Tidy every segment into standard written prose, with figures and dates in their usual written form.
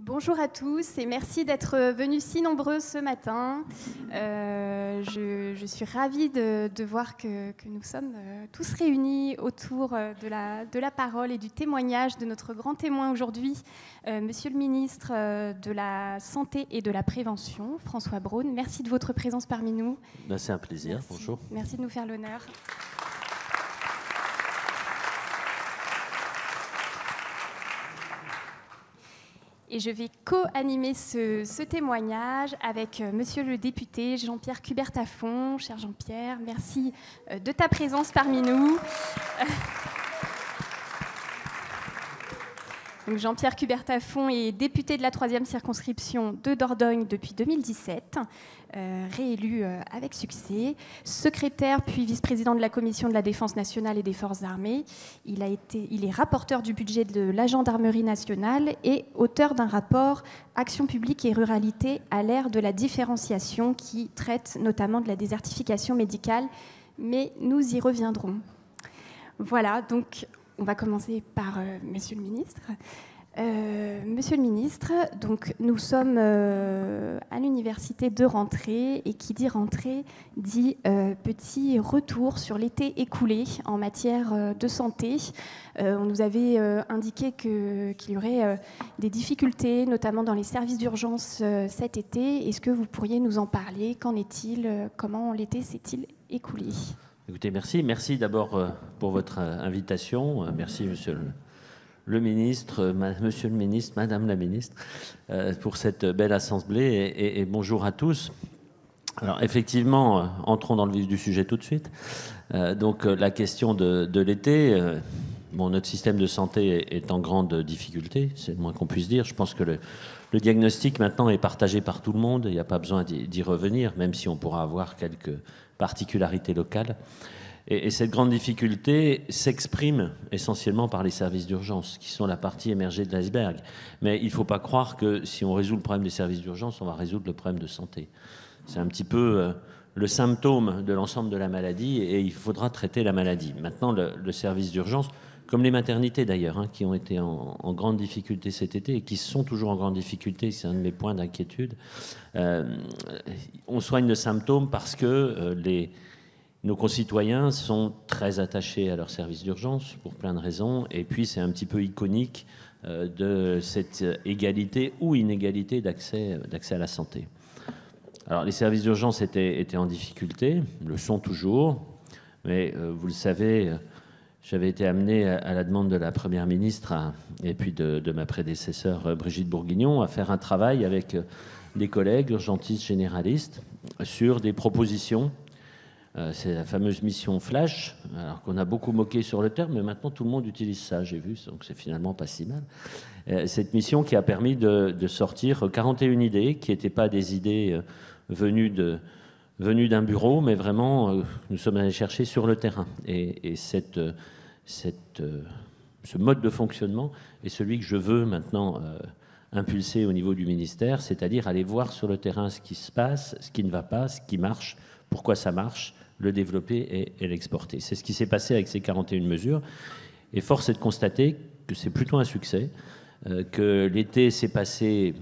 Bonjour à tous et merci d'être venus si nombreux ce matin. Je suis ravie de voir que nous sommes tous réunis autour de la parole et du témoignage de notre grand témoin aujourd'hui, Monsieur le ministre de la Santé et de la Prévention, François Braun. Merci de votre présence parmi nous. C'est un plaisir, merci. Bonjour. Merci de nous faire l'honneur. Et je vais co-animer ce témoignage avec monsieur le député Jean-Pierre Cubert-Tafon. Cher Jean-Pierre, merci de ta présence parmi nous. Jean-Pierre Cubert-Tafon est député de la 3e circonscription de Dordogne depuis 2017, réélu avec succès, secrétaire puis vice-président de la Commission de la Défense nationale et des Forces armées. Il est rapporteur du budget de la Gendarmerie nationale et auteur d'un rapport Action publique et ruralité à l'ère de la différenciation qui traite notamment de la désertification médicale, mais nous y reviendrons. Voilà, donc on va commencer par Monsieur le ministre. Monsieur le ministre, donc, nous sommes à l'université de rentrée, et qui dit rentrée dit petit retour sur l'été écoulé en matière de santé. On nous avait indiqué qu'il y aurait des difficultés, notamment dans les services d'urgence cet été. Est-ce que vous pourriez nous en parler? Qu'en est-il? Comment l'été s'est-il écoulé? Écoutez, merci d'abord pour votre invitation. Merci, monsieur le ministre, monsieur le ministre, madame la ministre, pour cette belle assemblée et bonjour à tous. Alors effectivement, entrons dans le vif du sujet tout de suite. Donc la question de l'été, notre système de santé est en grande difficulté, c'est le moins qu'on puisse dire. Je pense que le diagnostic maintenant est partagé par tout le monde, il n'y a pas besoin d'y revenir, même si on pourra avoir quelques particularités locales. Et cette grande difficulté s'exprime essentiellement par les services d'urgence, qui sont la partie émergée de l'iceberg. Mais il ne faut pas croire que si on résout le problème des services d'urgence, on va résoudre le problème de santé. C'est un petit peu le symptôme de l'ensemble de la maladie, et il faudra traiter la maladie. Maintenant, le service d'urgence, comme les maternités d'ailleurs, qui ont été en grande difficulté cet été et qui sont toujours en grande difficulté, c'est un de mes points d'inquiétude, on soigne le symptôme parce que nos concitoyens sont très attachés à leur service d'urgence pour plein de raisons, et puis c'est un petit peu iconique de cette égalité ou inégalité d'accès à la santé. Alors les services d'urgence étaient en difficulté, le sont toujours, mais vous le savez, j'avais été amené à la demande de la Première ministre et puis de ma prédécesseure Brigitte Bourguignon à faire un travail avec des collègues urgentistes généralistes sur des propositions. C'est la fameuse mission Flash, alors qu'on a beaucoup moqué sur le terme, mais maintenant tout le monde utilise ça, j'ai vu, donc c'est finalement pas si mal. Cette mission qui a permis de sortir 41 idées, qui n'étaient pas des idées venues d'un bureau, mais vraiment, nous sommes allés chercher sur le terrain. Et ce mode de fonctionnement est celui que je veux maintenant impulser au niveau du ministère, c'est-à-dire aller voir sur le terrain ce qui se passe, ce qui ne va pas, ce qui marche, pourquoi ça marche, le développer et l'exporter. C'est ce qui s'est passé avec ces 41 mesures. Et force est de constater que c'est plutôt un succès, que l'été s'est passé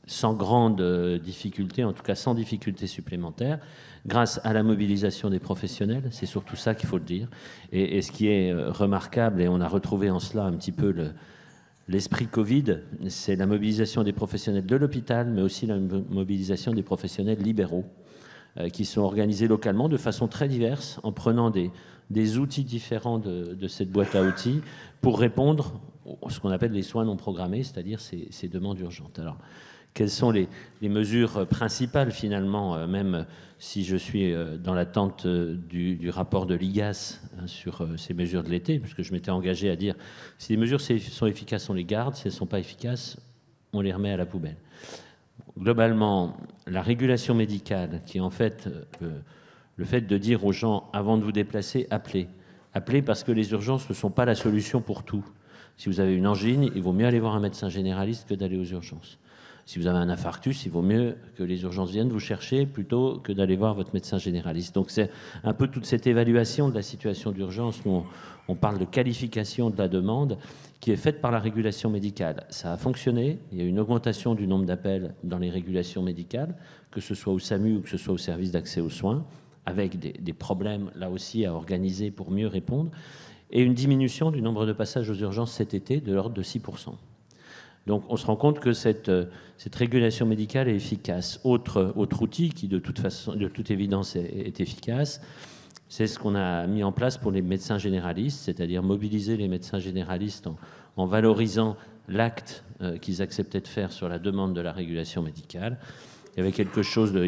sans grande difficulté, en tout cas sans difficulté supplémentaire, grâce à la mobilisation des professionnels, c'est surtout ça qu'il faut le dire. Et ce qui est remarquable, et on a retrouvé en cela un petit peu l'esprit Covid, c'est la mobilisation des professionnels de l'hôpital, mais aussi la mobilisation des professionnels libéraux, qui sont organisés localement de façon très diverse, en prenant des outils différents de cette boîte à outils pour répondre à ce qu'on appelle les soins non programmés, c'est-à-dire ces demandes urgentes. Alors, quelles sont les mesures principales finalement, même si je suis dans l'attente du rapport de l'IGAS sur ces mesures de l'été, puisque je m'étais engagé à dire si les mesures sont efficaces, on les garde, si elles ne sont pas efficaces, on les remet à la poubelle. Globalement, la régulation médicale, qui est en fait le fait de dire aux gens, avant de vous déplacer, appelez. Appelez parce que les urgences ne sont pas la solution pour tout. Si vous avez une angine, il vaut mieux aller voir un médecin généraliste que d'aller aux urgences. Si vous avez un infarctus, il vaut mieux que les urgences viennent vous chercher plutôt que d'aller voir votre médecin généraliste. Donc c'est un peu toute cette évaluation de la situation d'urgence. Nous, on parle de qualification de la demande qui est faite par la régulation médicale. Ça a fonctionné. Il y a une augmentation du nombre d'appels dans les régulations médicales, que ce soit au SAMU ou que ce soit au service d'accès aux soins, avec des problèmes là aussi à organiser pour mieux répondre, et une diminution du nombre de passages aux urgences cet été de l'ordre de 6%. Donc on se rend compte que cette régulation médicale est efficace. Autre outil qui de toute évidence est efficace, c'est ce qu'on a mis en place pour les médecins généralistes, c'est-à-dire mobiliser les médecins généralistes en valorisant l'acte qu'ils acceptaient de faire sur la demande de la régulation médicale. Il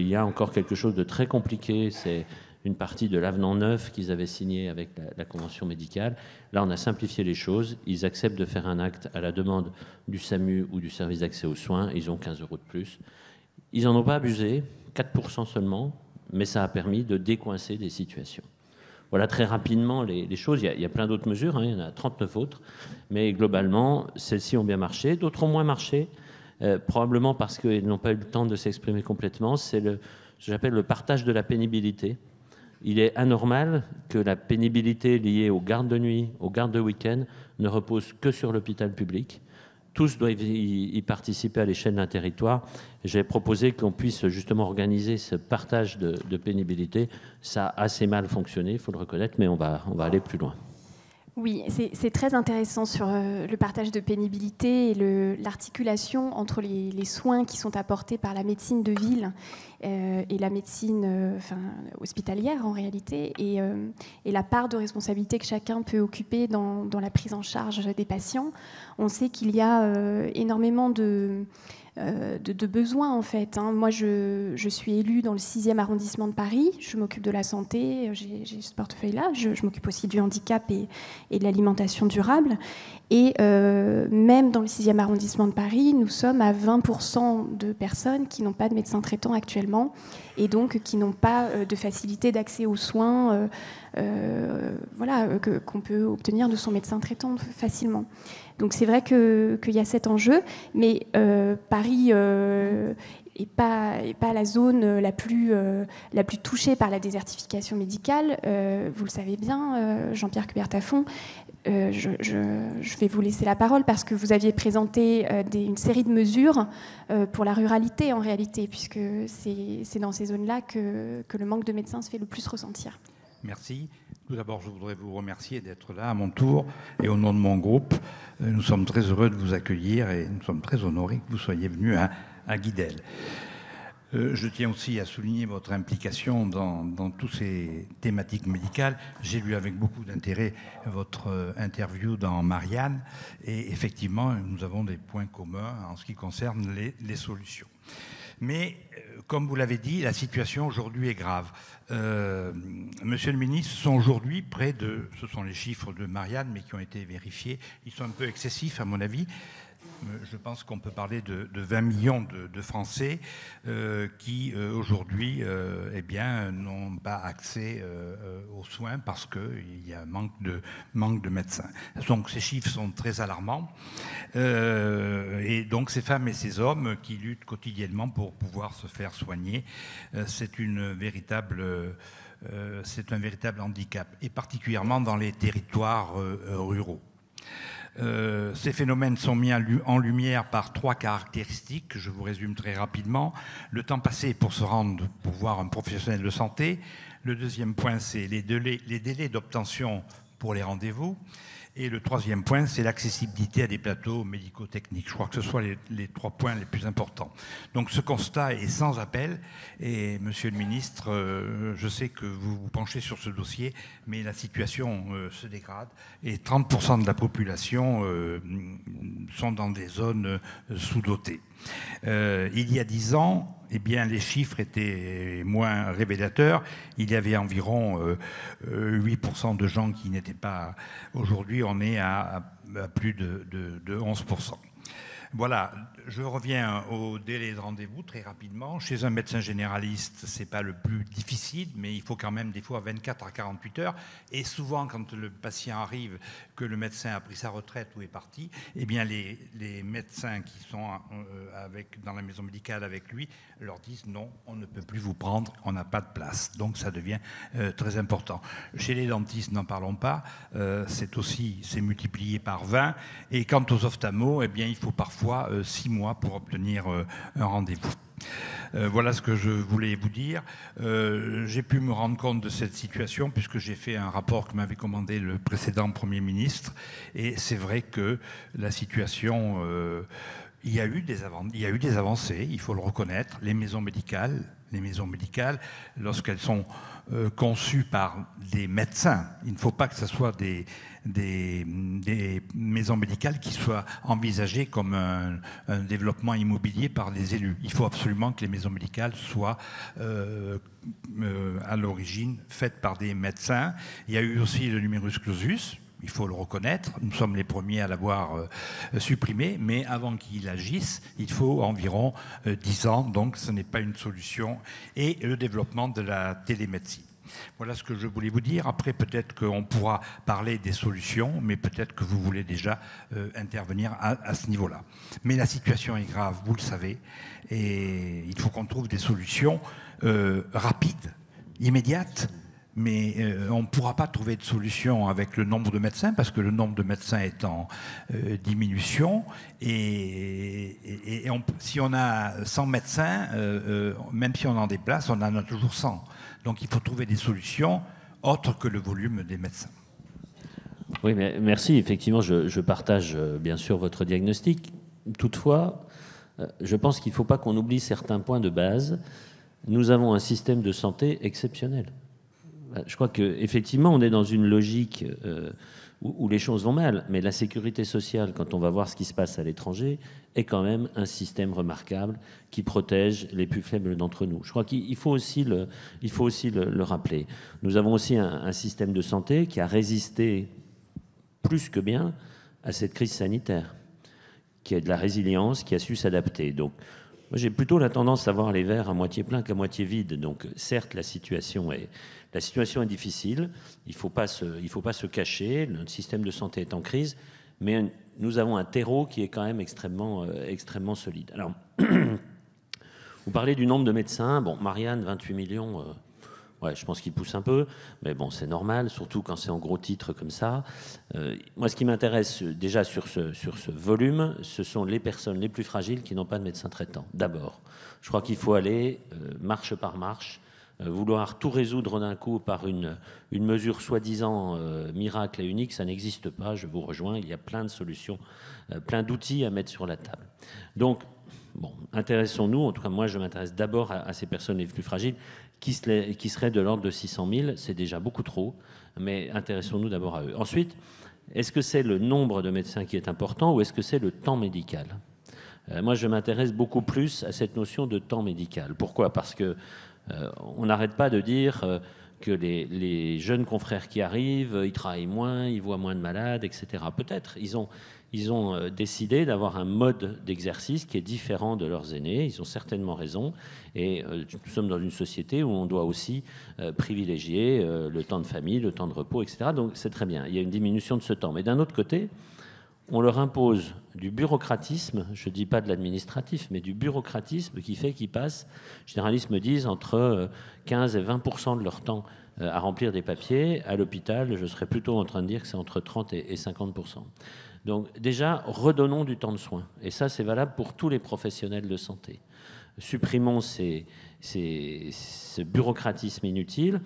y a encore quelque chose de très compliqué, c'est une partie de l'avenant 9 qu'ils avaient signé avec la convention médicale. Là, on a simplifié les choses. Ils acceptent de faire un acte à la demande du SAMU ou du service d'accès aux soins. Ils ont 15 € de plus. Ils n'en ont pas abusé, 4% seulement, mais ça a permis de décoincer des situations. Voilà très rapidement les choses. Il y a plein d'autres mesures, hein. Il y en a 39 autres. Mais globalement, celles-ci ont bien marché. D'autres ont moins marché, probablement parce qu'ils n'ont pas eu le temps de s'exprimer complètement. C'est ce que j'appelle le partage de la pénibilité. Il est anormal que la pénibilité liée aux gardes de nuit, aux gardes de week-end, ne repose que sur l'hôpital public. Tous doivent y participer à l'échelle d'un territoire. J'ai proposé qu'on puisse justement organiser ce partage de pénibilité. Ça a assez mal fonctionné, il faut le reconnaître, mais on va aller plus loin. Oui, c'est très intéressant sur le partage de pénibilité et l'articulation entre les soins qui sont apportés par la médecine de ville et la médecine hospitalière en réalité, et la part de responsabilité que chacun peut occuper dans la prise en charge des patients. On sait qu'il y a énormément de besoins en fait. Moi, je suis élue dans le 6e arrondissement de Paris. Je m'occupe de la santé, j'ai ce portefeuille-là. Je m'occupe aussi du handicap et de l'alimentation durable. Et même dans le 6e arrondissement de Paris, nous sommes à 20% de personnes qui n'ont pas de médecin traitant actuellement et donc qui n'ont pas de facilité d'accès aux soins qu'on peut obtenir de son médecin traitant facilement. Donc c'est vrai qu'il y a cet enjeu, mais Paris n'est pas la zone la plus touchée par la désertification médicale. Vous le savez bien, Jean-Pierre Coubertin-Font. Je vais vous laisser la parole parce que vous aviez présenté une série de mesures pour la ruralité en réalité, puisque c'est dans ces zones-là que le manque de médecins se fait le plus ressentir. Merci. Tout d'abord, je voudrais vous remercier d'être là à mon tour et au nom de mon groupe. Nous sommes très heureux de vous accueillir et nous sommes très honorés que vous soyez venus à Guidel. Je tiens aussi à souligner votre implication dans toutes ces thématiques médicales. J'ai lu avec beaucoup d'intérêt votre interview dans Marianne et effectivement, nous avons des points communs en ce qui concerne les solutions. Mais, comme vous l'avez dit, la situation aujourd'hui est grave. Monsieur le ministre, ce sont aujourd'hui ce sont les chiffres de Marianne, mais qui ont été vérifiés, ils sont un peu excessifs à mon avis. Je pense qu'on peut parler de 20 millions de Français qui aujourd'hui n'ont pas accès aux soins parce qu'il y a manque de médecins. Donc ces chiffres sont très alarmants. Et donc ces femmes et ces hommes qui luttent quotidiennement pour pouvoir se faire soigner, c'est un véritable handicap, et particulièrement dans les territoires ruraux. Ces phénomènes sont mis en lumière par 3 caractéristiques que je vous résume très rapidement. Le temps passé pour se rendre, pour voir un professionnel de santé. Le deuxième point, c'est les délais d'obtention pour les rendez-vous. Et le troisième point, c'est l'accessibilité à des plateaux médico-techniques. Je crois que ce sont les 3 points les plus importants. Donc ce constat est sans appel. Et Monsieur le Ministre, je sais que vous vous penchez sur ce dossier, mais la situation se dégrade. Et 30% de la population sont dans des zones sous-dotées. Il y a 10 ans, eh bien, les chiffres étaient moins révélateurs. Il y avait environ 8% de gens qui n'étaient pas... Aujourd'hui, on est à plus de 11%. Voilà, je reviens au délai de rendez-vous très rapidement. Chez un médecin généraliste, ce n'est pas le plus difficile, mais il faut quand même des fois 24 à 48 heures. Et souvent, quand le patient arrive, que le médecin a pris sa retraite ou est parti, eh bien les médecins qui sont dans la maison médicale avec lui leur disent non, on ne peut plus vous prendre, on n'a pas de place. Donc ça devient très important. Chez les dentistes, n'en parlons pas, c'est multiplié par 20. Et quant aux ophtalmos, eh bien, il faut parfois 6 mois pour obtenir un rendez-vous. Voilà ce que je voulais vous dire. J'ai pu me rendre compte de cette situation puisque j'ai fait un rapport que m'avait commandé le précédent Premier ministre. Et c'est vrai que la situation... il y a eu des avancées, il faut le reconnaître. Les maisons médicales, lorsqu'elles sont conçues par des médecins, il ne faut pas que ce soit des maisons médicales qui soient envisagées comme un développement immobilier par les élus. Il faut absolument que les maisons médicales soient à l'origine faites par des médecins. Il y a eu aussi le numerus clausus. Il faut le reconnaître, nous sommes les premiers à l'avoir supprimé, mais avant qu'il agisse, il faut environ 10 ans, donc ce n'est pas une solution. Et le développement de la télémédecine. Voilà ce que je voulais vous dire. Après, peut-être qu'on pourra parler des solutions, mais peut-être que vous voulez déjà intervenir à ce niveau-là. Mais la situation est grave, vous le savez, et il faut qu'on trouve des solutions rapides, immédiates. Mais on ne pourra pas trouver de solution avec le nombre de médecins, parce que le nombre de médecins est en diminution. Et si on a 100 médecins, même si on en déplace, on en a toujours 100. Donc il faut trouver des solutions autres que le volume des médecins. Oui, mais merci. Effectivement, je partage bien sûr votre diagnostic. Toutefois, je pense qu'il ne faut pas qu'on oublie certains points de base. Nous avons un système de santé exceptionnel. Je crois qu'effectivement, on est dans une logique où les choses vont mal, mais la sécurité sociale, quand on va voir ce qui se passe à l'étranger, est quand même un système remarquable qui protège les plus faibles d'entre nous. Je crois qu'il faut aussi le rappeler. Nous avons aussi un système de santé qui a résisté plus que bien à cette crise sanitaire, qui a de la résilience, qui a su s'adapter. Donc, moi, j'ai plutôt la tendance à voir les verres à moitié pleins qu'à moitié vides. Donc, certes, la situation est difficile. Il ne faut pas se cacher. Notre système de santé est en crise. Mais nous avons un terreau qui est quand même extrêmement solide. Alors, vous parlez du nombre de médecins. Bon, Marianne, 28 millions... ouais, je pense qu'il pousse un peu, mais bon, c'est normal, surtout quand c'est en gros titres comme ça. Moi, ce qui m'intéresse déjà sur ce volume, ce sont les personnes les plus fragiles qui n'ont pas de médecin traitant. D'abord, je crois qu'il faut aller marche par marche. Vouloir tout résoudre d'un coup par une mesure soi-disant miracle et unique, ça n'existe pas, je vous rejoins, il y a plein de solutions, plein d'outils à mettre sur la table. Donc, bon, intéressons-nous, en tout cas moi je m'intéresse d'abord à ces personnes les plus fragiles, qui seraient de l'ordre de 600 000, c'est déjà beaucoup trop, mais intéressons-nous d'abord à eux. Ensuite, est-ce que c'est le nombre de médecins qui est important ou est-ce que c'est le temps médical ? Moi je m'intéresse beaucoup plus à cette notion de temps médical. Pourquoi ? Parce que on n'arrête pas de dire que les jeunes confrères qui arrivent, ils travaillent moins, ils voient moins de malades, etc. Peut-être, ils ont décidé d'avoir un mode d'exercice qui est différent de leurs aînés, ils ont certainement raison, et nous sommes dans une société où on doit aussi privilégier le temps de famille, le temps de repos, etc. Donc c'est très bien, il y a une diminution de ce temps. Mais d'un autre côté, on leur impose du bureaucratisme, je ne dis pas de l'administratif, mais du bureaucratisme qui fait qu'ils passent, les généralistes me disent, entre 15 et 20% de leur temps à remplir des papiers. À l'hôpital, je serais plutôt en train de dire que c'est entre 30 et 50%. Donc déjà, redonnons du temps de soins. Et ça, c'est valable pour tous les professionnels de santé. Supprimons ce bureaucratisme inutile.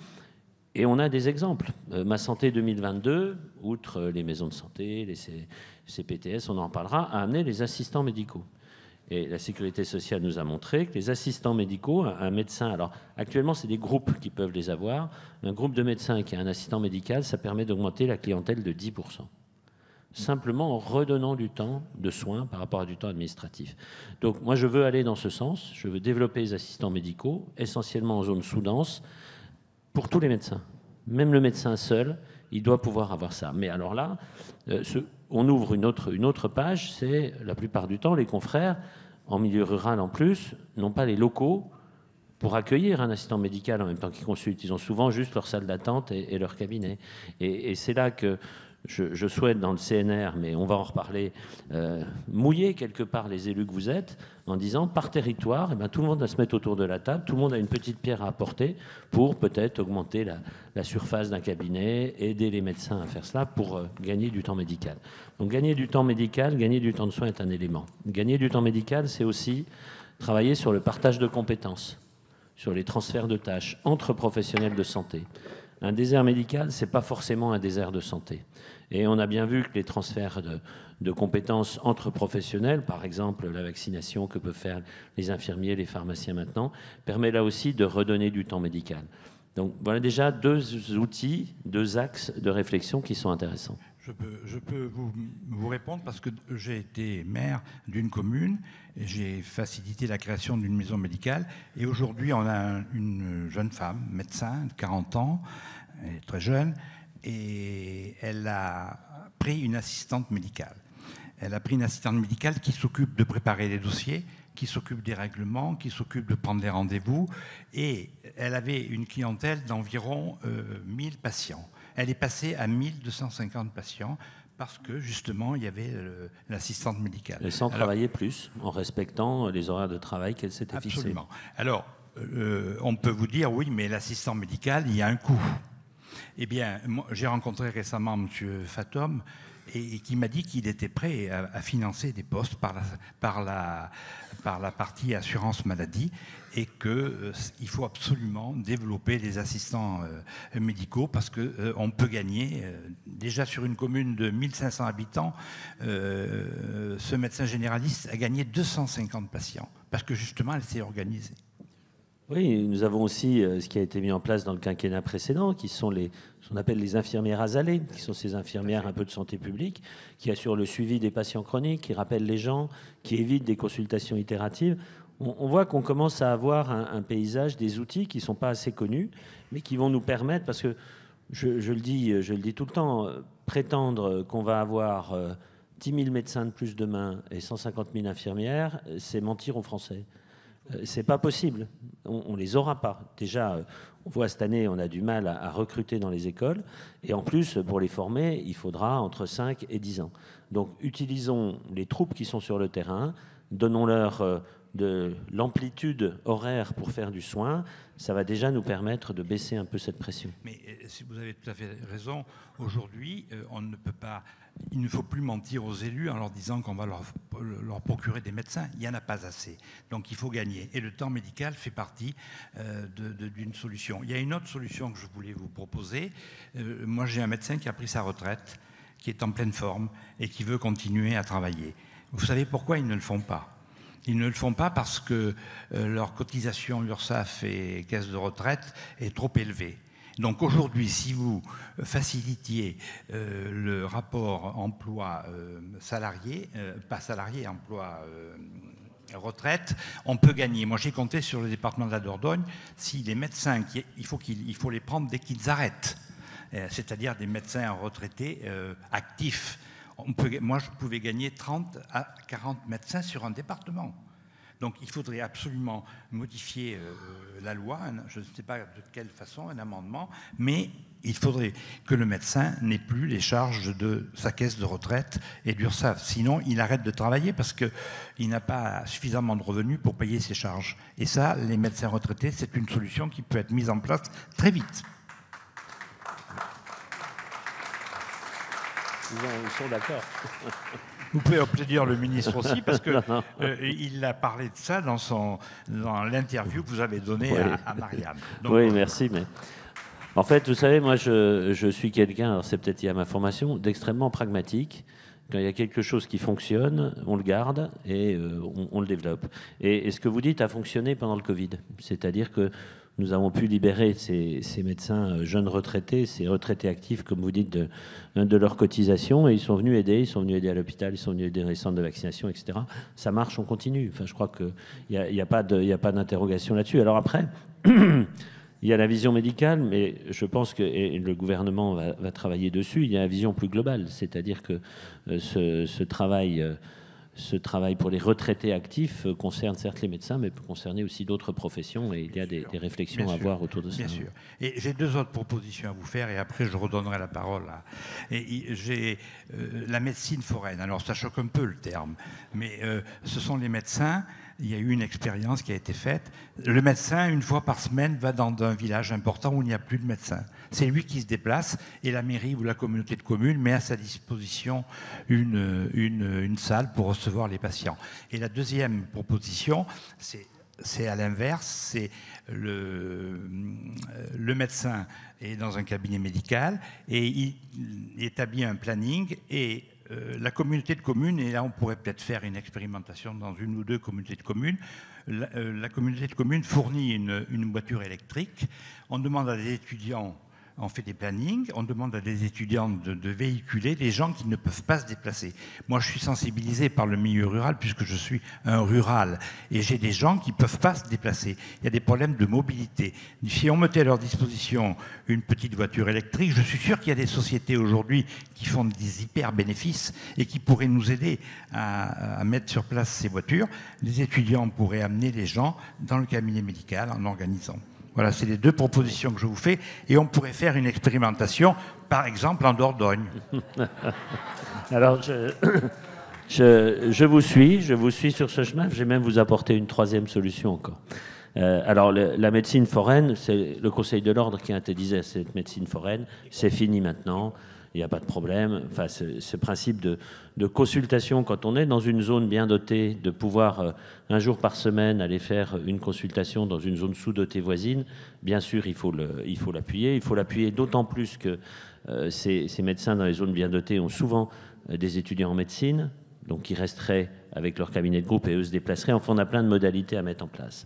Et on a des exemples. Ma Santé 2022, outre les maisons de santé, les CPTS, on en parlera, a amené les assistants médicaux. Et la Sécurité sociale nous a montré que les assistants médicaux, un médecin, alors actuellement c'est des groupes qui peuvent les avoir, un groupe de médecins qui a un assistant médical, ça permet d'augmenter la clientèle de 10%. Simplement en redonnant du temps de soins par rapport à du temps administratif. Donc moi je veux aller dans ce sens, je veux développer les assistants médicaux, essentiellement en zone sous-dense, pour tous les médecins. Même le médecin seul, il doit pouvoir avoir ça. Mais alors là, on ouvre une autre page, c'est la plupart du temps, les confrères, en milieu rural en plus, n'ont pas les locaux pour accueillir un assistant médical en même temps qu'ils consultent. Ils ont souvent juste leur salle d'attente et leur cabinet. Et c'est là que je souhaite, dans le CNR, mais on va en reparler, mouiller quelque part les élus que vous êtes, en disant, par territoire, eh bien, tout le monde va se mettre autour de la table, tout le monde a une petite pierre à apporter pour peut-être augmenter la surface d'un cabinet, aider les médecins à faire cela pour gagner du temps médical. Donc gagner du temps médical, gagner du temps de soins est un élément. Gagner du temps médical, c'est aussi travailler sur le partage de compétences, sur les transferts de tâches entre professionnels de santé. Un désert médical, ce n'est pas forcément un désert de santé. Et on a bien vu que les transferts de compétences entre professionnels, par exemple la vaccination que peuvent faire les infirmiers, les pharmaciens maintenant, permet là aussi de redonner du temps médical. Donc voilà déjà 2 outils, 2 axes de réflexion qui sont intéressants. Je peux vous répondre parce que j'ai été maire d'une commune et j'ai facilité la création d'une maison médicale. Et aujourd'hui, on a une jeune femme, médecin, de 40 ans, elle est très jeune, et elle a pris une assistante médicale. Elle a pris une assistante médicale qui s'occupe de préparer les dossiers, qui s'occupe des règlements, qui s'occupe de prendre les rendez-vous. Et elle avait une clientèle d'environ 1000 patients. Elle est passée à 1250 patients parce que, justement, il y avait l'assistante médicale. Et sans travailler plus, en respectant les horaires de travail qu'elle s'était fixés. Absolument. Alors, on peut vous dire, oui, mais l'assistant médical, il y a un coût. Eh bien, j'ai rencontré récemment M. Fatom et qui m'a dit qu'il était prêt à financer des postes par la partie assurance maladie et qu'il faut absolument développer les assistants médicaux parce qu'on peut gagner, déjà sur une commune de 1500 habitants, ce médecin généraliste a gagné 250 patients parce que justement elle s'est organisée. Oui, nous avons aussi ce qui a été mis en place dans le quinquennat précédent, qui sont ce qu'on appelle les infirmières azalées, qui sont ces infirmières un peu de santé publique, qui assurent le suivi des patients chroniques, qui rappellent les gens, qui évitent des consultations itératives. On voit qu'on commence à avoir un paysage, des outils qui ne sont pas assez connus, mais qui vont nous permettre, parce que je le dis tout le temps, prétendre qu'on va avoir 10 000 médecins de plus demain et 150 000 infirmières, c'est mentir aux Français. C'est pas possible. On les aura pas. Déjà, on voit cette année, on a du mal à recruter dans les écoles. Et en plus, pour les former, il faudra entre 5 et 10 ans. Donc, utilisons les troupes qui sont sur le terrain, donnons-leur de l'amplitude horaire pour faire du soin. Ça va déjà nous permettre de baisser un peu cette pression. Mais si vous avez tout à fait raison, aujourd'hui, on ne peut pas... Il ne faut plus mentir aux élus en leur disant qu'on va leur procurer des médecins. Il n'y en a pas assez. Donc il faut gagner. Et le temps médical fait partie d'une solution. Il y a une autre solution que je voulais vous proposer. Moi, j'ai un médecin qui a pris sa retraite, qui est en pleine forme et qui veut continuer à travailler. Vous savez pourquoi ils ne le font pas ? Ils ne le font pas parce que leur cotisation URSSAF et caisse de retraite est trop élevée. Donc aujourd'hui, si vous facilitiez le rapport emploi-salarié, pas salarié, emploi-retraite, on peut gagner. Moi, j'ai compté sur le département de la Dordogne, si les médecins, il faut les prendre dès qu'ils arrêtent, c'est-à-dire des médecins retraités actifs. Moi, je pouvais gagner 30 à 40 médecins sur un département. Donc il faudrait absolument modifier la loi, je ne sais pas de quelle façon, un amendement, mais il faudrait que le médecin n'ait plus les charges de sa caisse de retraite et d'URSSAF. Sinon, il arrête de travailler parce qu'il n'a pas suffisamment de revenus pour payer ses charges. Et ça, les médecins retraités, c'est une solution qui peut être mise en place très vite. Ils sont d'accord. Vous pouvez applaudir le ministre aussi, parce qu'il a parlé de ça dans l'interview que vous avez donnée à Marianne. Donc, oui, merci. Mais en fait, vous savez, moi, je suis quelqu'un, alors c'est peut-être lié à ma formation, d'extrêmement pragmatique. Quand il y a quelque chose qui fonctionne, on le garde et on le développe. Et ce que vous dites a fonctionné pendant le Covid. C'est-à-dire que nous avons pu libérer ces médecins jeunes retraités, ces retraités actifs, comme vous dites, de leur cotisation. Et ils sont venus aider à l'hôpital, ils sont venus aider dans les centres de vaccination, etc. Ça marche, on continue. Enfin, je crois qu'il n'y a pas d'interrogation là-dessus. Alors après, Il y a la vision médicale, mais je pense que et le gouvernement va travailler dessus. Il y a la vision plus globale, c'est-à-dire que ce travail pour les retraités actifs concerne certes les médecins, mais peut concerner aussi d'autres professions, et il y a des réflexions à avoir autour de ça. Bien sûr. Et j'ai 2 autres propositions à vous faire, et après je redonnerai la parole j'ai la médecine foraine. Alors ça choque un peu le terme, mais ce sont les médecins. Il y a eu une expérience qui a été faite. Le médecin, une fois par semaine, va dans un village important où il n'y a plus de médecin. C'est lui qui se déplace et la mairie ou la communauté de communes met à sa disposition une salle pour recevoir les patients. Et la deuxième proposition, c'est à l'inverse, c'est le médecin est dans un cabinet médical et il établit un planning et la communauté de communes, et là on pourrait peut-être faire une expérimentation dans 1 ou 2 communautés de communes, la communauté de communes fournit une voiture électrique, on demande à des étudiants, on fait des plannings, on demande à des étudiants de véhiculer des gens qui ne peuvent pas se déplacer. Moi, je suis sensibilisé par le milieu rural puisque je suis un rural et j'ai des gens qui ne peuvent pas se déplacer. Il y a des problèmes de mobilité. Si on mettait à leur disposition une petite voiture électrique, je suis sûr qu'il y a des sociétés aujourd'hui qui font des hyper bénéfices et qui pourraient nous aider à mettre sur place ces voitures. Les étudiants pourraient amener les gens dans le cabinet médical en organisant. Voilà, c'est les 2 propositions que je vous fais. Et on pourrait faire une expérimentation, par exemple, en Dordogne. Alors, je vous suis sur ce chemin. Je vais même vous apporter une 3e solution encore. Alors, la médecine foraine, c'est le Conseil de l'Ordre qui interdisait cette médecine foraine. C'est fini maintenant. Il n'y a pas de problème. Enfin, ce principe de consultation, quand on est dans une zone bien dotée, de pouvoir un jour par semaine aller faire une consultation dans une zone sous-dotée voisine, bien sûr, il faut l'appuyer. Il faut l'appuyer d'autant plus que ces médecins dans les zones bien dotées ont souvent des étudiants en médecine, donc qui resteraient avec leur cabinet de groupe et eux se déplaceraient. Enfin, on a plein de modalités à mettre en place.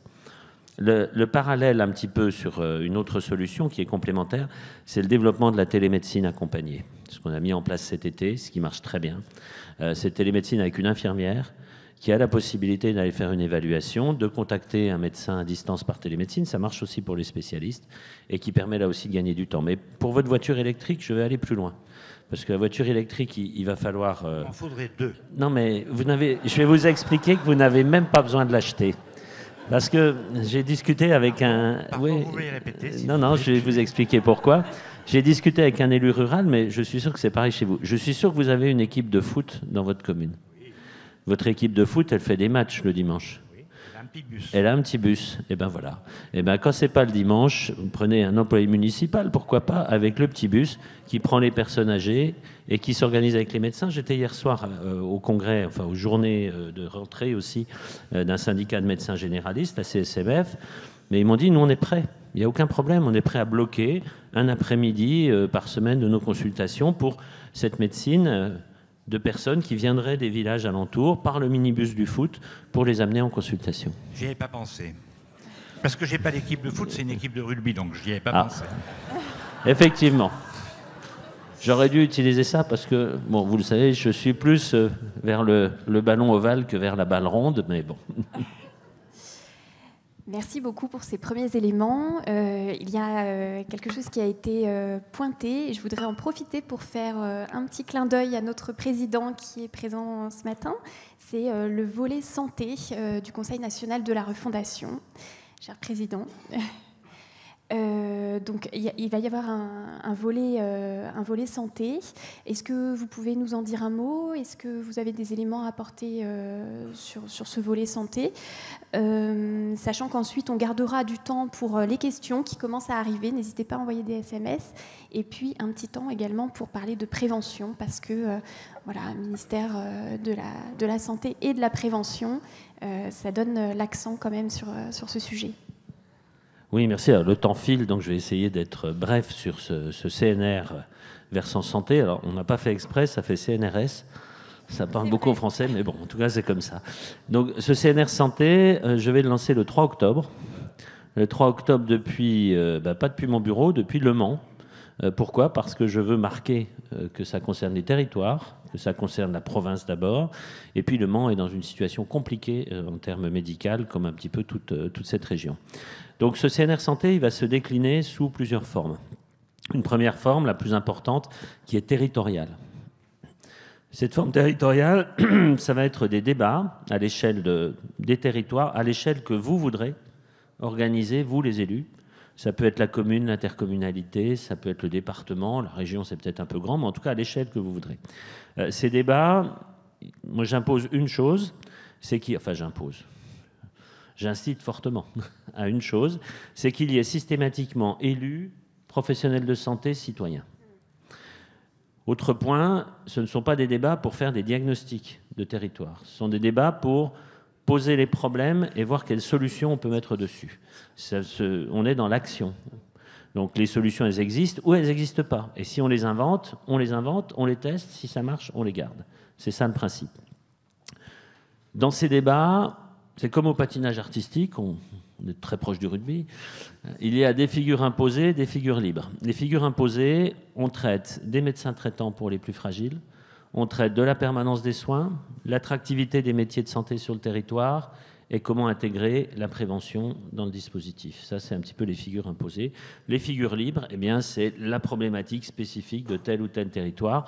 Le parallèle un petit peu sur une autre solution qui est complémentaire, c'est le développement de la télémédecine accompagnée. Ce qu'on a mis en place cet été, ce qui marche très bien. C'est télémédecine avec une infirmière qui a la possibilité d'aller faire une évaluation, de contacter un médecin à distance par télémédecine. Ça marche aussi pour les spécialistes et qui permet là aussi de gagner du temps. Mais pour votre voiture électrique, je vais aller plus loin. Parce que la voiture électrique, il va falloir... Il en faudrait 2. Non, mais je vais vous expliquer que vous n'avez même pas besoin de l'acheter. Parce que j'ai discuté avec un... Vous pouvez répéter. Non, je vais vous expliquer pourquoi. J'ai discuté avec un élu rural, mais je suis sûr que c'est pareil chez vous. Je suis sûr que vous avez une équipe de foot dans votre commune. Votre équipe de foot, elle fait des matchs le dimanche. Oui, elle a un petit bus. Elle a un petit bus. Et ben voilà. Et ben quand c'est pas le dimanche, vous prenez un employé municipal, pourquoi pas, avec le petit bus qui prend les personnes âgées et qui s'organise avec les médecins. J'étais hier soir au congrès, enfin aux journées de rentrée aussi d'un syndicat de médecins généralistes, la CSMF. Mais ils m'ont dit, nous on est prêts. Il n'y a aucun problème, on est prêt à bloquer un après-midi par semaine de nos consultations pour cette médecine de personnes qui viendraient des villages alentours par le minibus du foot pour les amener en consultation. J'y avais pas pensé. Parce que j'ai pas l'équipe de foot, c'est une équipe de rugby, donc j'y avais pas pensé. Effectivement. J'aurais dû utiliser ça parce que, bon, vous le savez, je suis plus vers le ballon ovale que vers la balle ronde, mais bon. Merci beaucoup pour ces premiers éléments. Il y a quelque chose qui a été pointé et je voudrais en profiter pour faire un petit clin d'œil à notre président qui est présent ce matin. C'est le volet santé du Conseil national de la refondation. Cher président. Donc, il va y avoir un volet santé. Est-ce que vous pouvez nous en dire un mot? Est-ce que vous avez des éléments à apporter sur ce volet santé? Sachant qu'ensuite, on gardera du temps pour les questions qui commencent à arriver. N'hésitez pas à envoyer des SMS. Et puis, un petit temps également pour parler de prévention, parce que, voilà, ministère de la Santé et de la Prévention, ça donne l'accent quand même sur ce sujet. Oui, merci. Alors, le temps file, donc je vais essayer d'être bref sur ce CNR versant santé. Alors, on n'a pas fait exprès, ça fait CNRS. Ça parle beaucoup en français, mais bon, en tout cas, c'est comme ça. Donc, ce CNR santé, je vais le lancer le 3 octobre. Le 3 octobre, pas depuis mon bureau, depuis Le Mans. Pourquoi? Parce que je veux marquer que ça concerne les territoires, que ça concerne la province d'abord, et puis le Mans est dans une situation compliquée en termes médicaux, comme un petit peu toute cette région. Donc ce CNR Santé, il va se décliner sous plusieurs formes. Une première forme, la plus importante, qui est territoriale. Cette forme territoriale, ça va être des débats à l'échelle des territoires, à l'échelle que vous voudrez organiser, vous les élus. Ça peut être la commune, l'intercommunalité, ça peut être le département, la région c'est peut-être un peu grand, mais en tout cas à l'échelle que vous voudrez. Ces débats, moi j'impose une chose, j'incite fortement à une chose, c'est qu'il y ait systématiquement élus, professionnels de santé, citoyens. Autre point, ce ne sont pas des débats pour faire des diagnostics de territoire. Ce sont des débats pour poser les problèmes et voir quelles solutions on peut mettre dessus. On est dans l'action. Donc les solutions, elles existent ou elles n'existent pas. Et si on les invente, on les teste. Si ça marche, on les garde. C'est ça le principe. Dans ces débats, c'est comme au patinage artistique, on est très proche du rugby, il y a des figures imposées, des figures libres. Les figures imposées, on traite des médecins traitants pour les plus fragiles, on traite de la permanence des soins, l'attractivité des métiers de santé sur le territoire et comment intégrer la prévention dans le dispositif. Ça, c'est un petit peu les figures imposées. Les figures libres, eh bien, c'est la problématique spécifique de tel ou tel territoire.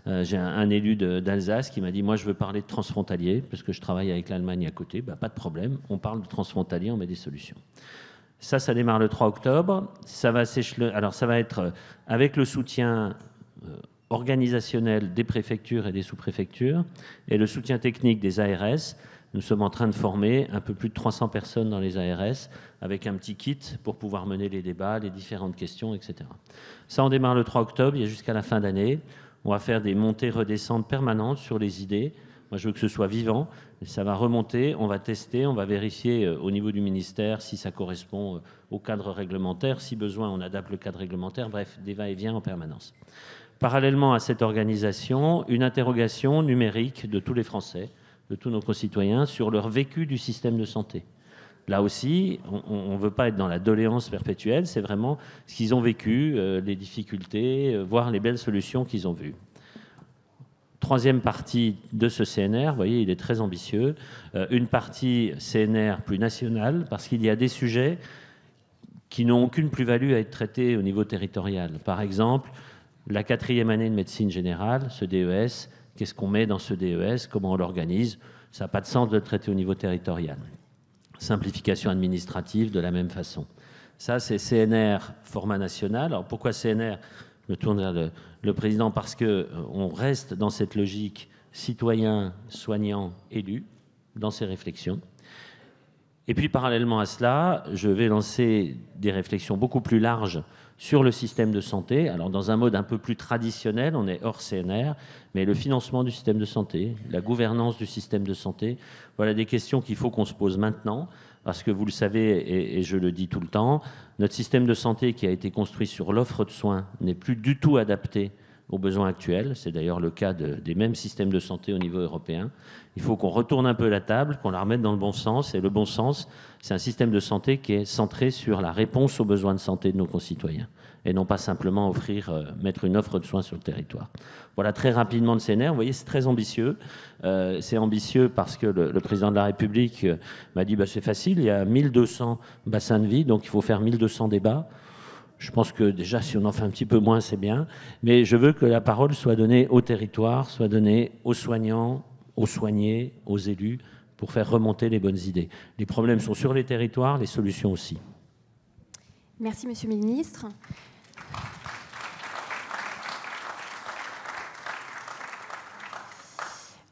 J'ai un élu d'Alsace qui m'a dit « Moi, je veux parler de transfrontalier, parce que je travaille avec l'Allemagne à côté. » Pas de problème, on parle de transfrontalier, on met des solutions. Ça démarre le 3 octobre. Ça va être avec le soutien organisationnel des préfectures et des sous-préfectures et le soutien technique des ARS. Nous sommes en train de former un peu plus de 300 personnes dans les ARS avec un petit kit pour pouvoir mener les débats, les différentes questions, etc. Ça, on démarre le 3 octobre, il y a jusqu'à la fin d'année. On va faire des montées-redescentes permanentes sur les idées. Moi, je veux que ce soit vivant. Ça va remonter, on va tester, on va vérifier au niveau du ministère si ça correspond au cadre réglementaire. Si besoin, on adapte le cadre réglementaire. Bref, des va-et-vient en permanence. Parallèlement à cette organisation, une interrogation numérique de tous les Français, de tous nos concitoyens, sur leur vécu du système de santé. Là aussi, on ne veut pas être dans la doléance perpétuelle, c'est vraiment ce qu'ils ont vécu, les difficultés, voire les belles solutions qu'ils ont vues. Troisième partie de ce CNR, vous voyez, il est très ambitieux. Une partie CNR plus nationale, parce qu'il y a des sujets qui n'ont aucune plus-value à être traités au niveau territorial. Par exemple, la 4e année de médecine générale, ce DES, qu'est-ce qu'on met dans ce DES, comment on l'organise, ça n'a pas de sens de le traiter au niveau territorial. Simplification administrative de la même façon. Ça, c'est CNR format national. Alors pourquoi CNR? Je me tourne vers le président parce qu'on reste dans cette logique citoyen, soignant, élu, dans ces réflexions. Et puis parallèlement à cela, je vais lancer des réflexions beaucoup plus larges sur le système de santé. Alors dans un mode un peu plus traditionnel, on est hors CNR, mais le financement du système de santé, la gouvernance du système de santé, voilà des questions qu'il faut qu'on se pose maintenant, parce que vous le savez, et je le dis tout le temps, notre système de santé qui a été construit sur l'offre de soins n'est plus du tout adapté aux besoins actuels. C'est d'ailleurs le cas des mêmes systèmes de santé au niveau européen. Il faut qu'on retourne un peu la table, qu'on la remette dans le bon sens. Et le bon sens, c'est un système de santé qui est centré sur la réponse aux besoins de santé de nos concitoyens. Et non pas simplement mettre une offre de soins sur le territoire. Voilà très rapidement le CNR. Vous voyez, c'est très ambitieux. C'est ambitieux parce que le président de la République m'a dit c'est facile, il y a 1200 bassins de vie, donc il faut faire 1200 débats. Je pense que déjà, si on en fait un petit peu moins, c'est bien. Mais je veux que la parole soit donnée au territoire, soit donnée aux soignants, aux soignés, aux élus, pour faire remonter les bonnes idées. Les problèmes sont sur les territoires, les solutions aussi. Merci, Monsieur le Ministre.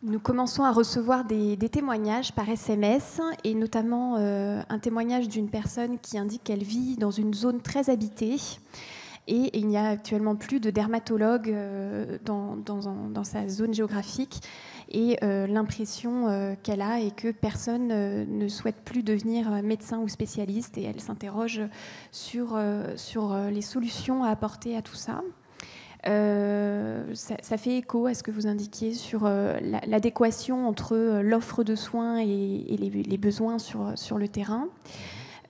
Nous commençons à recevoir des témoignages par SMS, et notamment un témoignage d'une personne qui indique qu'elle vit dans une zone très habitée et il n'y a actuellement plus de dermatologue dans sa zone géographique. Et l'impression qu'elle a est que personne ne souhaite plus devenir médecin ou spécialiste, et elle s'interroge sur les solutions à apporter à tout ça. Ça fait écho à ce que vous indiquiez sur l'adéquation entre l'offre de soins et les besoins sur le terrain.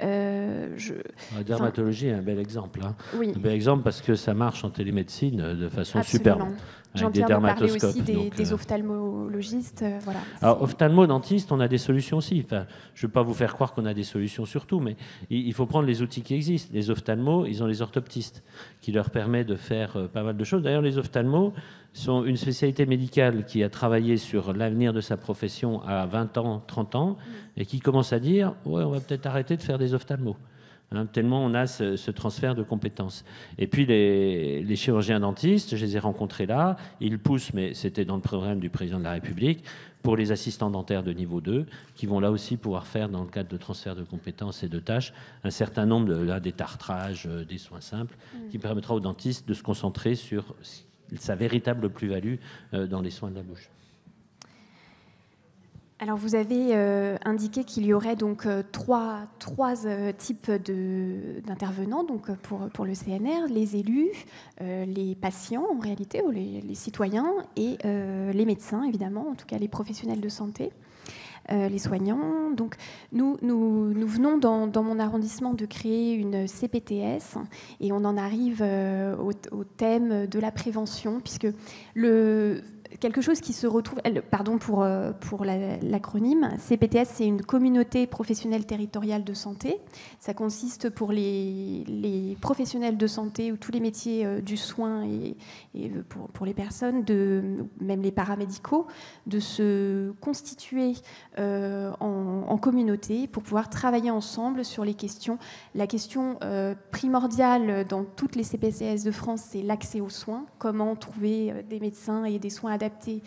La dermatologie est un bel exemple. Hein. Oui. Un bel exemple parce que ça marche en télémédecine de façon Absolument. superbe. Jean-Pierre me parlait aussi des ophtalmologistes. Voilà. Alors, ophtalmo-dentiste, on a des solutions aussi. Enfin, je ne veux pas vous faire croire qu'on a des solutions sur tout, mais il faut prendre les outils qui existent. Les ophtalmos, ils ont les orthoptistes qui leur permettent de faire pas mal de choses. D'ailleurs, les ophtalmos sont une spécialité médicale qui a travaillé sur l'avenir de sa profession à 20 ans, 30 ans, et qui commence à dire « ouais, on va peut-être arrêter de faire des ophtalmos ». Hein, tellement on a ce transfert de compétences. Et puis les chirurgiens dentistes, je les ai rencontrés là, ils poussent, mais c'était dans le programme du président de la République, pour les assistants dentaires de niveau 2, qui vont là aussi pouvoir faire, dans le cadre de transfert de compétences et de tâches, un certain nombre de détartrages, des soins simples, qui permettra aux dentistes de se concentrer sur sa véritable plus-value dans les soins de la bouche. Alors vous avez indiqué qu'il y aurait donc trois types d'intervenants donc pour le CNR, les élus, les patients en réalité, ou les citoyens, et les médecins évidemment, en tout cas les professionnels de santé. Les soignants. Donc, nous venons dans mon arrondissement de créer une CPTS et on en arrive au thème de la prévention, puisque quelque chose qui se retrouve, pardon pour l'acronyme, CPTS, c'est une communauté professionnelle territoriale de santé. Ça consiste pour les professionnels de santé ou tous les métiers du soin et pour les personnes, même les paramédicaux, de se constituer en communauté pour pouvoir travailler ensemble sur les questions. La question primordiale dans toutes les CPTS de France, c'est l'accès aux soins. Comment trouver des médecins et des soins adaptés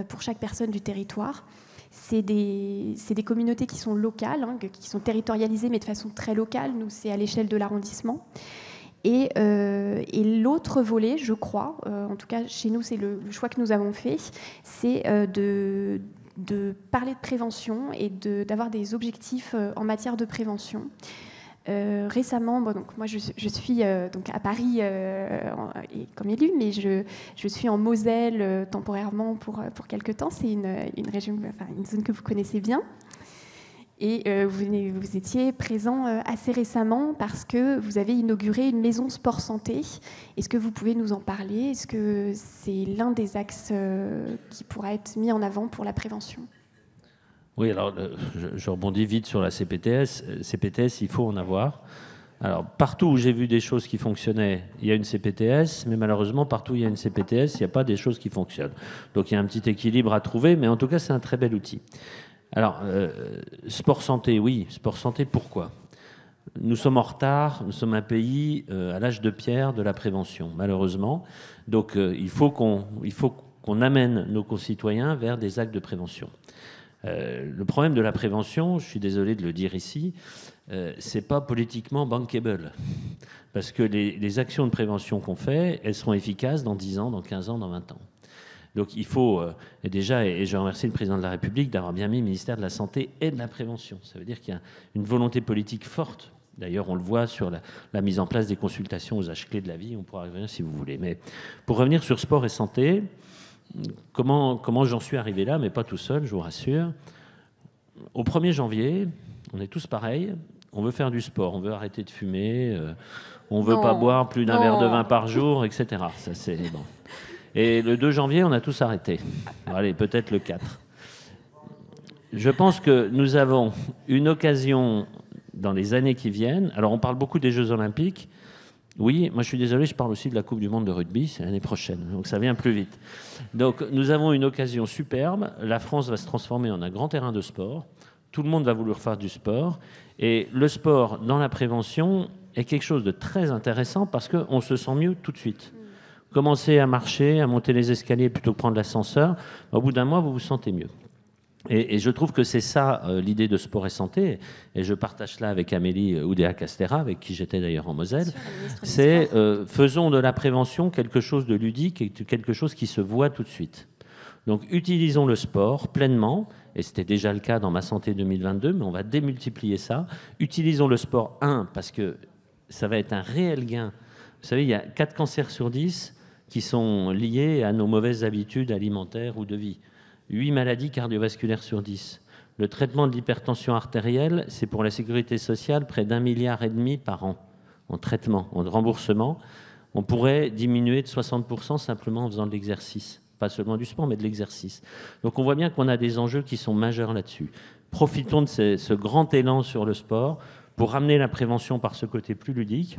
pour chaque personne du territoire. C'est des communautés qui sont locales, hein, qui sont territorialisées, mais de façon très locale. Nous, c'est à l'échelle de l'arrondissement. Et l'autre volet, je crois, en tout cas chez nous, c'est le choix que nous avons fait, c'est de parler de prévention et d'avoir des objectifs en matière de prévention. Récemment, donc moi je suis donc à Paris comme élue, mais je suis en Moselle temporairement pour quelque temps. C'est une région, enfin une zone que vous connaissez bien. Et vous étiez présent assez récemment parce que vous avez inauguré une maison sport santé. Est-ce que vous pouvez nous en parler? Est-ce que c'est l'un des axes qui pourra être mis en avant pour la prévention? Oui, alors je rebondis vite sur la CPTS. CPTS, il faut en avoir. Alors, partout où j'ai vu des choses qui fonctionnaient, il y a une CPTS, mais malheureusement, partout où il y a une CPTS, il n'y a pas des choses qui fonctionnent. Donc, il y a un petit équilibre à trouver, mais en tout cas, c'est un très bel outil. Alors, sport santé, oui. Sport santé, pourquoi ? Nous sommes en retard, nous sommes un pays à l'âge de pierre de la prévention, malheureusement. Donc, il faut qu'on amène nos concitoyens vers des actes de prévention. Le problème de la prévention, je suis désolé de le dire ici, c'est pas politiquement bankable. Parce que les actions de prévention qu'on fait, elles seront efficaces dans 10 ans, dans 15 ans, dans 20 ans. Donc il faut, et je remercie le président de la République d'avoir bien mis le ministère de la Santé et de la Prévention. Ça veut dire qu'il y a une volonté politique forte. D'ailleurs, on le voit sur la mise en place des consultations aux âges clés de la vie. On pourra revenir si vous voulez. Mais pour revenir sur sport et santé, comment j'en suis arrivé là, mais pas tout seul, je vous rassure. Au 1er janvier, on est tous pareils. On veut faire du sport, on veut arrêter de fumer, on ne veut pas boire plus d'un verre de vin par jour, etc. Ça, c'est bon. Et le 2 janvier, on a tous arrêté. Allez, peut-être le 4. Je pense que nous avons une occasion dans les années qui viennent. Alors, on parle beaucoup des Jeux Olympiques. Oui, moi je suis désolé, je parle aussi de la Coupe du Monde de rugby, c'est l'année prochaine, donc ça vient plus vite. Donc nous avons une occasion superbe, la France va se transformer en un grand terrain de sport, tout le monde va vouloir faire du sport, et le sport dans la prévention est quelque chose de très intéressant parce qu'on se sent mieux tout de suite. Commencez à marcher, à monter les escaliers plutôt que prendre l'ascenseur, au bout d'un mois vous vous sentez mieux. Et je trouve que c'est ça l'idée de sport et santé, et je partage cela avec Amélie Oudéa-Castéra, avec qui j'étais d'ailleurs en Moselle. C'est faisons de la prévention quelque chose de ludique et quelque chose qui se voit tout de suite. Donc utilisons le sport pleinement, et c'était déjà le cas dans Ma Santé 2022, mais on va démultiplier ça. Utilisons le sport, parce que ça va être un réel gain. Vous savez, il y a 4 cancers sur 10 qui sont liés à nos mauvaises habitudes alimentaires ou de vie. 8 maladies cardiovasculaires sur 10. Le traitement de l'hypertension artérielle, c'est pour la sécurité sociale près d'1,5 milliard par an en traitement, en remboursement. On pourrait diminuer de 60% simplement en faisant de l'exercice. Pas seulement du sport, mais de l'exercice. Donc on voit bien qu'on a des enjeux qui sont majeurs là-dessus. Profitons de ce grand élan sur le sport pour ramener la prévention par ce côté plus ludique.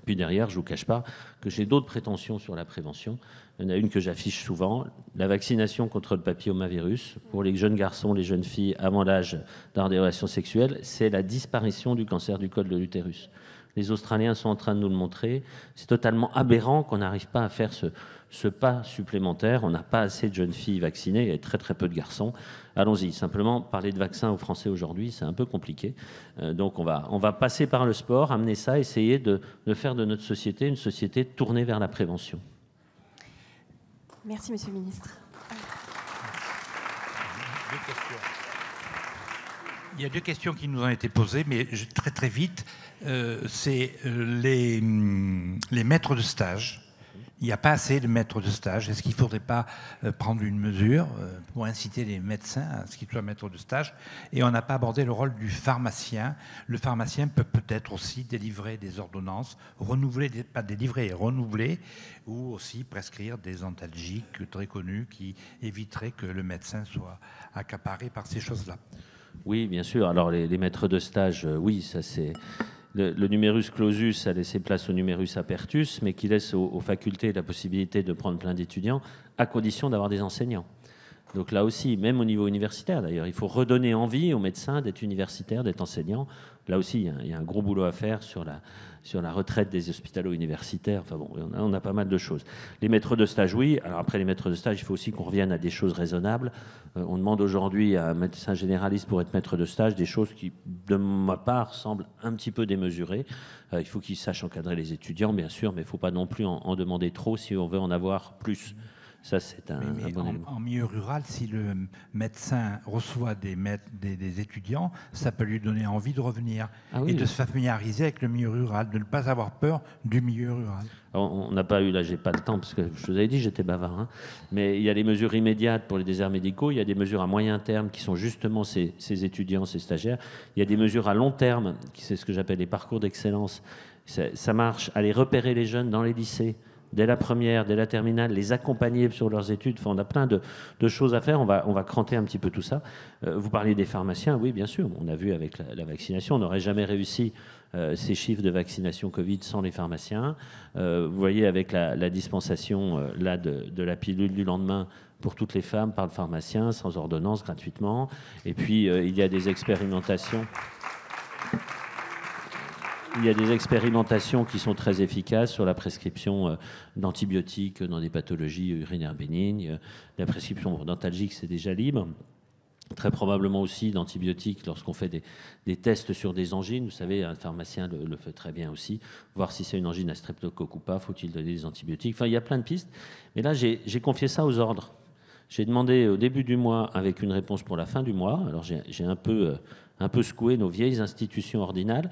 Puis derrière, je ne vous cache pas que j'ai d'autres prétentions sur la prévention. Il y en a une que j'affiche souvent, la vaccination contre le papillomavirus. Pour les jeunes garçons, les jeunes filles avant l'âge d'avoir des relations sexuelles, c'est la disparition du cancer du col de l'utérus. Les Australiens sont en train de nous le montrer. C'est totalement aberrant qu'on n'arrive pas à faire ce pas supplémentaire. On n'a pas assez de jeunes filles vaccinées, il y a très très peu de garçons. Allons-y, simplement parler de vaccins aux Français aujourd'hui, c'est un peu compliqué. Donc on va passer par le sport, amener ça, essayer de faire de notre société une société tournée vers la prévention. Merci, Monsieur le Ministre. Il y a deux questions qui nous ont été posées, mais très très vite. C'est les maîtres de stage. Il n'y a pas assez de maîtres de stage. Est-ce qu'il ne faudrait pas prendre une mesure pour inciter les médecins à ce qu'ils soient maîtres de stage? Et on n'a pas abordé le rôle du pharmacien. Le pharmacien peut peut-être aussi délivrer des ordonnances, pas délivrer, renouveler, ou aussi prescrire des antalgiques très connus qui éviteraient que le médecin soit accaparé par ces choses-là. Oui, bien sûr. Alors les maîtres de stage, oui, ça c'est... Le numerus clausus a laissé place au numerus apertus, mais qui laisse aux facultés la possibilité de prendre plein d'étudiants, à condition d'avoir des enseignants. Donc là aussi, même au niveau universitaire d'ailleurs, il faut redonner envie aux médecins d'être universitaires, d'être enseignants. Là aussi, il y a un gros boulot à faire sur la retraite des hospitalo-universitaires. Enfin bon, on a pas mal de choses. Les maîtres de stage, oui. Alors après, les maîtres de stage, il faut aussi qu'on revienne à des choses raisonnables. On demande aujourd'hui à un médecin généraliste pour être maître de stage des choses qui, de ma part, semblent un petit peu démesurées. Il faut qu'il sache encadrer les étudiants, bien sûr, mais il ne faut pas non plus en demander trop si on veut en avoir plus. Ça, c'est un bon élément. En milieu rural, si le médecin reçoit des étudiants, ça peut lui donner envie de revenir et de se familiariser avec le milieu rural, de ne pas avoir peur du milieu rural. Alors, on n'a pas eu, là j'ai pas le temps, parce que je vous avais dit j'étais bavard, hein, mais il y a les mesures immédiates pour les déserts médicaux, il y a des mesures à moyen terme qui sont justement ces étudiants, ces stagiaires, il y a des mesures à long terme, c'est ce que j'appelle les parcours d'excellence. Ça marche, aller repérer les jeunes dans les lycées, dès la première, dès la terminale, les accompagner sur leurs études. Enfin, on a plein de choses à faire. On va cranter un petit peu tout ça. Vous parliez des pharmaciens, oui, bien sûr. On a vu avec la vaccination, on n'aurait jamais réussi ces chiffres de vaccination Covid sans les pharmaciens. Vous voyez avec la dispensation là, de la pilule du lendemain pour toutes les femmes par le pharmacien, sans ordonnance, gratuitement. Et puis, il y a des expérimentations... Il y a des expérimentations qui sont très efficaces sur la prescription d'antibiotiques dans des pathologies urinaires bénignes. La prescription d'antalgiques, c'est déjà libre. Très probablement aussi d'antibiotiques lorsqu'on fait des tests sur des angines. Vous savez, un pharmacien le fait très bien aussi. Voir si c'est une angine à streptocoque ou pas, faut-il donner des antibiotiques. Enfin, il y a plein de pistes. Mais là, j'ai confié ça aux ordres. J'ai demandé au début du mois avec une réponse pour la fin du mois. Alors, j'ai un peu secoué nos vieilles institutions ordinales.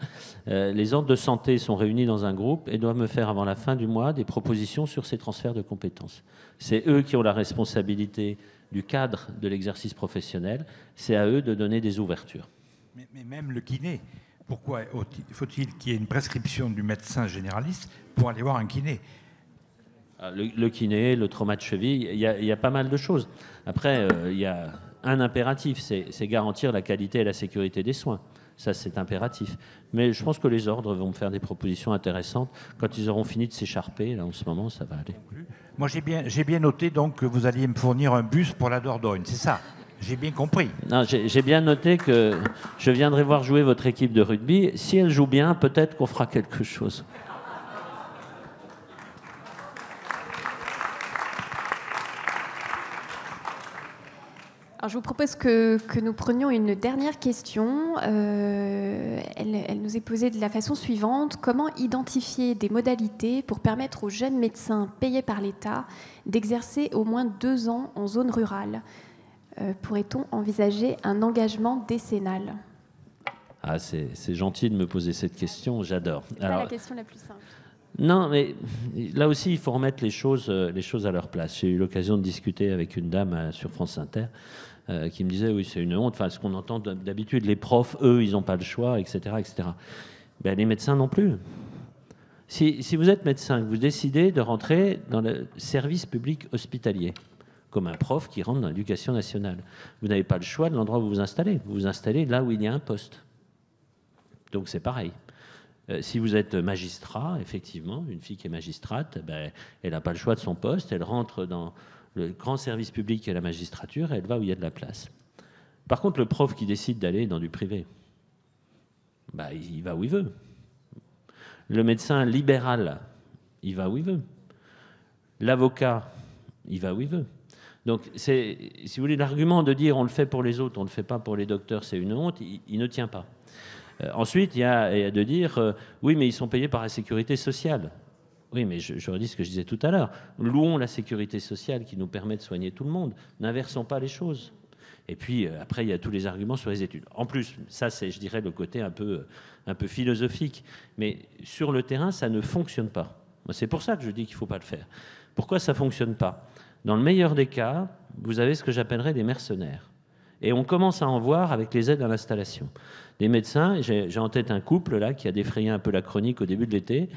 Les ordres de santé sont réunis dans un groupe et doivent me faire avant la fin du mois des propositions sur ces transferts de compétences. C'est eux qui ont la responsabilité du cadre de l'exercice professionnel. C'est à eux de donner des ouvertures. Mais même le kiné, pourquoi faut-il qu'il y ait une prescription du médecin généraliste pour aller voir un kiné ? Le kiné, le trauma de cheville, il y a pas mal de choses. Après, il y a un impératif, c'est garantir la qualité et la sécurité des soins. Ça, c'est impératif. Mais je pense que les ordres vont me faire des propositions intéressantes. Quand ils auront fini de s'écharper, là, en ce moment, ça va aller. Moi, j'ai bien noté donc que vous alliez me fournir un bus pour la Dordogne, c'est ça ? J'ai bien compris. Non, j'ai bien noté que je viendrai voir jouer votre équipe de rugby. Si elle joue bien, peut-être qu'on fera quelque chose. Alors, je vous propose que nous prenions une dernière question. Elle nous est posée de la façon suivante. Comment identifier des modalités pour permettre aux jeunes médecins payés par l'État d'exercer au moins 2 ans en zone rurale ? Pourrait-on envisager un engagement décennal ? Ah, c'est gentil de me poser cette question, j'adore. C'est pas la question la plus simple. Non, mais là aussi, il faut remettre les choses à leur place. J'ai eu l'occasion de discuter avec une dame sur France Inter qui me disaient, oui, c'est une honte, enfin, ce qu'on entend d'habitude, les profs, eux, ils n'ont pas le choix, etc., etc. Ben, les médecins non plus. Si vous êtes médecin, que vous décidez de rentrer dans le service public hospitalier, comme un prof qui rentre dans l'éducation nationale, vous n'avez pas le choix de l'endroit où vous vous installez. Vous vous installez là où il y a un poste. Donc c'est pareil. Si vous êtes magistrat, effectivement, une fille qui est magistrate, ben, elle n'a pas le choix de son poste, elle rentre dans le grand service public qui est la magistrature, et elle va où il y a de la place. Par contre, le prof qui décide d'aller dans du privé, ben, il va où il veut. Le médecin libéral, il va où il veut. L'avocat, il va où il veut. Donc, si vous voulez, l'argument de dire on le fait pour les autres, on ne le fait pas pour les docteurs, c'est une honte, il ne tient pas. Ensuite, il y a de dire oui, mais ils sont payés par la sécurité sociale. Oui, mais je redis ce que je disais tout à l'heure. Louons la sécurité sociale qui nous permet de soigner tout le monde. N'inversons pas les choses. Et puis, après, il y a tous les arguments sur les études. En plus, ça, c'est, je dirais, le côté un peu philosophique. Mais sur le terrain, ça ne fonctionne pas. C'est pour ça que je dis qu'il ne faut pas le faire. Pourquoi ça ne fonctionne pas ? Dans le meilleur des cas, vous avez ce que j'appellerais des mercenaires. Et on commence à en voir avec les aides à l'installation. Des médecins, j'ai en tête un couple là qui a défrayé un peu la chronique au début de l'été.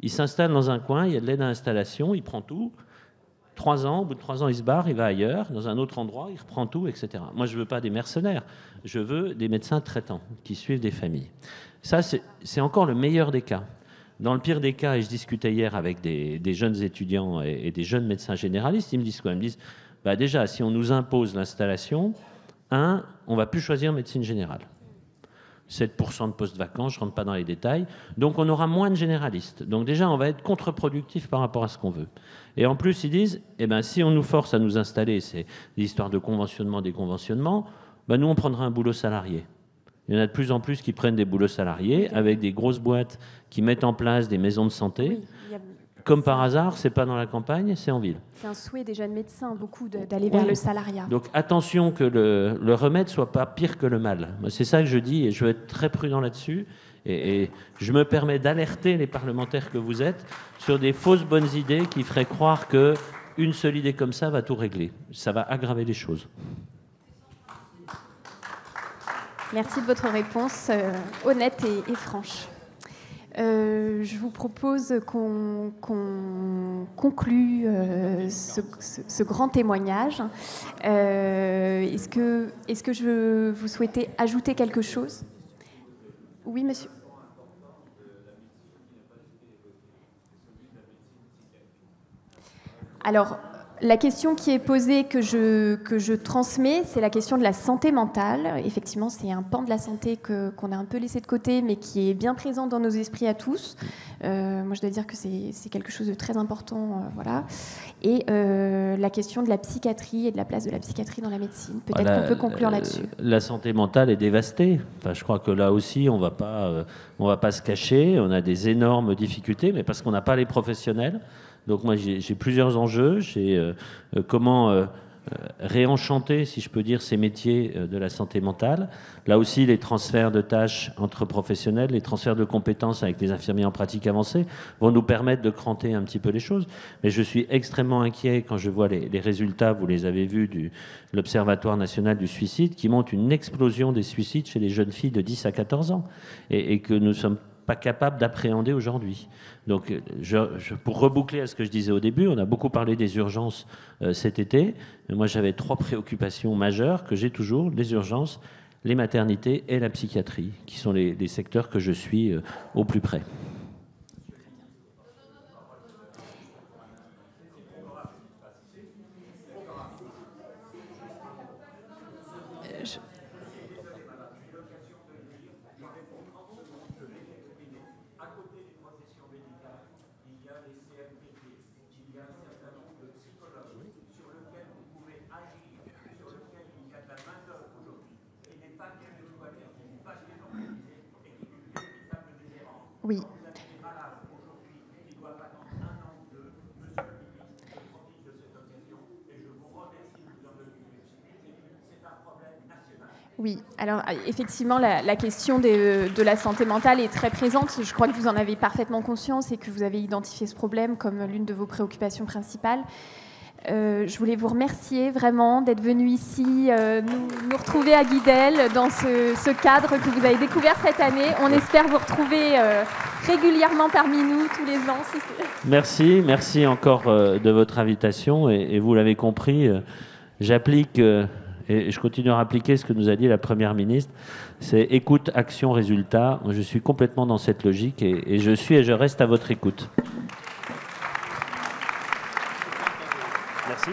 Il s'installe dans un coin, il y a de l'aide à l'installation, il prend tout. 3 ans, au bout de 3 ans, il se barre, il va ailleurs, dans un autre endroit, il reprend tout, etc. Moi, je ne veux pas des mercenaires, je veux des médecins traitants qui suivent des familles. Ça, c'est encore le meilleur des cas. Dans le pire des cas, et je discutais hier avec des jeunes étudiants et des jeunes médecins généralistes, ils me disent quoi ? Ils me disent, bah déjà, si on nous impose l'installation, on ne va plus choisir médecine générale. 7% de postes vacants, je ne rentre pas dans les détails. Donc, on aura moins de généralistes. Donc, déjà, on va être contre-productif par rapport à ce qu'on veut. Et en plus, ils disent, eh ben, si on nous force à nous installer, c'est l'histoire de conventionnement, déconventionnement, ben, nous, on prendra un boulot salarié. Il y en a de plus en plus qui prennent des boulots salariés avec des grosses boîtes qui mettent en place des maisons de santé. Oui, comme par hasard, c'est pas dans la campagne, c'est en ville. C'est un souhait des jeunes médecins, beaucoup, d'aller vers le salariat. Donc attention que le remède soit pas pire que le mal. C'est ça que je dis et je veux être très prudent là-dessus. Et je me permets d'alerter les parlementaires que vous êtes sur des fausses bonnes idées qui feraient croire qu'une seule idée comme ça va tout régler. Ça va aggraver les choses. Merci de votre réponse honnête et franche. Je vous propose qu'on conclue ce grand témoignage. Est-ce que vous souhaitez ajouter quelque chose ? Oui, monsieur. Alors, la question qui est posée, que je transmets, c'est la question de la santé mentale. Effectivement, c'est un pan de la santé qu'on a un peu laissé de côté, mais qui est bien présent dans nos esprits à tous. Moi, je dois dire que c'est quelque chose de très important. Voilà. Et la question de la psychiatrie et de la place de la psychiatrie dans la médecine. Peut-être qu'on peut conclure là-dessus. La santé mentale est dévastée. Enfin, je crois que là aussi, on va pas se cacher. On a des énormes difficultés, mais parce qu'on n'a pas les professionnels. Donc moi, j'ai plusieurs enjeux. J'ai comment réenchanter, si je peux dire, ces métiers de la santé mentale. Là aussi, les transferts de tâches entre professionnels, les transferts de compétences avec les infirmiers en pratique avancée vont nous permettre de cranter un petit peu les choses. Mais je suis extrêmement inquiet quand je vois les résultats, vous les avez vus, de l'Observatoire national du suicide, qui montre une explosion des suicides chez les jeunes filles de 10 à 14 ans. Et que nous sommes pas capable d'appréhender aujourd'hui. Donc, pour reboucler à ce que je disais au début, on a beaucoup parlé des urgences cet été. Moi, j'avais 3 préoccupations majeures que j'ai toujours, les urgences, les maternités et la psychiatrie, qui sont les secteurs que je suis au plus près. Oui. Oui, alors effectivement, la question de la santé mentale est très présente. Je crois que vous en avez parfaitement conscience et que vous avez identifié ce problème comme l'une de vos préoccupations principales. Je voulais vous remercier vraiment d'être venu ici, nous retrouver à Guidel dans ce cadre que vous avez découvert cette année. On espère vous retrouver régulièrement parmi nous tous les ans. Merci encore de votre invitation. Et vous l'avez compris, j'applique et je continuerai à appliquer ce que nous a dit la Première ministre. C'est écoute, action, résultat. Je suis complètement dans cette logique et je reste à votre écoute. Merci.